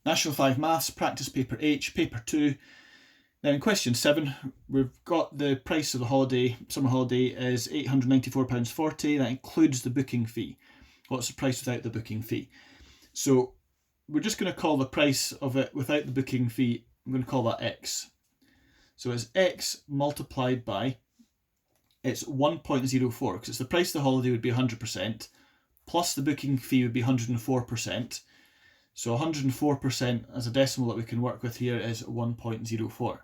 National 5 Maths, Practice Paper H, Paper 2. Now in question 7, we've got the price of the holiday, summer holiday is £894.40. That includes the booking fee. What's the price without the booking fee? So we're just going to call the price of it without the booking fee, I'm going to call that X. So it's X multiplied by, it's 1.04, because it's the price of the holiday would be 100%, plus the booking fee would be 104%. So 104% as a decimal that we can work with here is 1.04.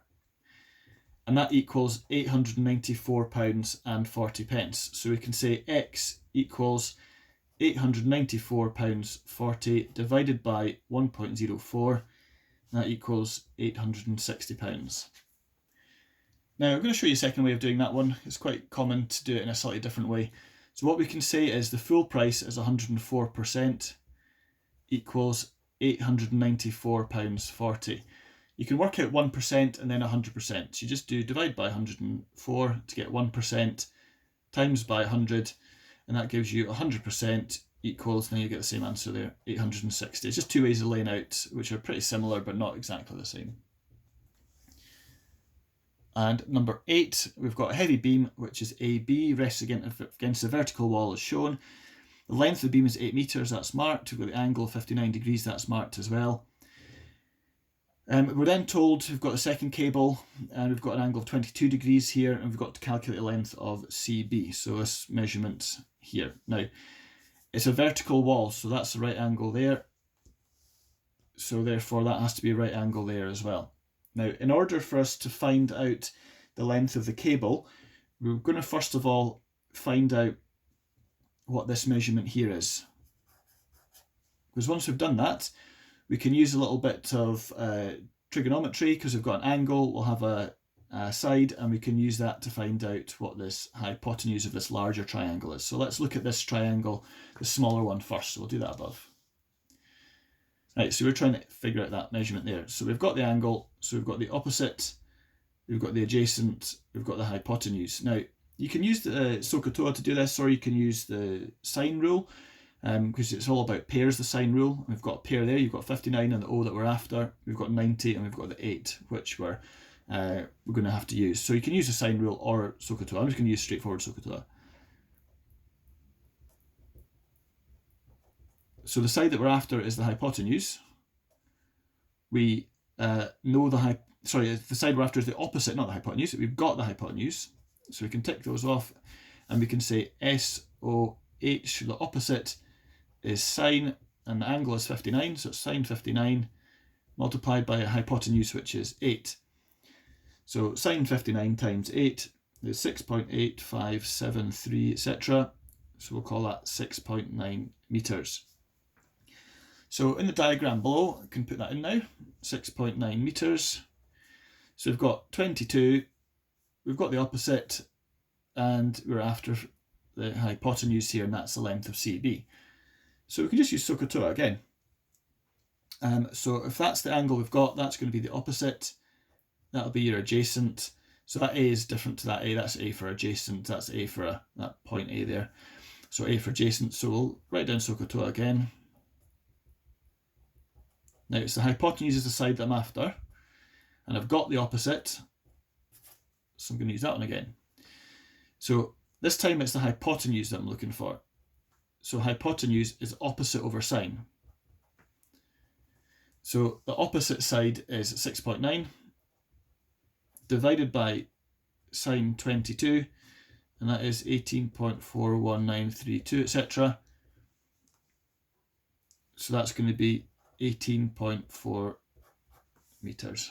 And that equals £894.40. So we can say X equals £894.40 divided by 1.04. That equals £860. Now I'm going to show you a second way of doing that one. It's quite common to do it in a slightly different way. So what we can say is the full price is 104% equals £894.40. You can work out 1% and then 100%. So you just do divide by 104 to get 1%, times by 100, and that gives you 100% equals, then you get the same answer there, 860. It's just two ways of laying out, which are pretty similar but not exactly the same. And number 8, we've got a heavy beam, which is AB, rests against the vertical wall as shown. The length of the beam is 8 metres, that's marked. We've got the angle 59 degrees, that's marked as well. We're then told we've got a second cable, and we've got an angle of 22 degrees here, and we've got to calculate the length of CB, so this measurement here. Now, it's a vertical wall, so that's the right angle there. So therefore that has to be a right angle there as well. Now, in order for us to find out the length of the cable, we're going to first of all find out what this measurement here is. Because once we've done that, we can use a little bit of trigonometry, because we've got an angle, we'll have a side, and we can use that to find out what this hypotenuse of this larger triangle is. So let's look at this triangle, the smaller one first, so we'll do that above. Right, so we're trying to figure out that measurement there. So we've got the angle, so we've got the opposite, we've got the adjacent, we've got the hypotenuse. Now, you can use the SOHCAHTOA to do this, or you can use the sine rule, because it's all about pairs, the sine rule. We've got a pair there, you've got 59 and the O that we're after, we've got 90 and we've got the 8, which we're going to have to use. So you can use the sine rule or SOHCAHTOA. I'm just going to use straightforward SOHCAHTOA. So the side that we're after is the hypotenuse. We know the side we're after is the opposite, not the hypotenuse. We've got the hypotenuse, so we can tick those off, and we can say SOH, the opposite is sine, and the angle is 59, so it's sine 59 multiplied by a hypotenuse, which is 8. So sine 59 times 8 is 6.8573, etc. So we'll call that 6.9 metres. So in the diagram below, I can put that in now, 6.9 metres. So we've got 22, we've got the opposite, and we're after the hypotenuse here, and that's the length of CB. So we can just use SOHCAHTOA again. So if that's the angle we've got, that's going to be the opposite. That'll be your adjacent. So that A is different to that A. That's A for adjacent. That's A for that point A there. So A for adjacent. So we'll write down SOHCAHTOA again. Now it's the hypotenuse is the side that I'm after, and I've got the opposite, so I'm going to use that one again. So this time it's the hypotenuse that I'm looking for. So hypotenuse is opposite over sine. So the opposite side is 6.9 divided by sine 22, and that is 18.41932, etc. So that's going to be 18.4 metres.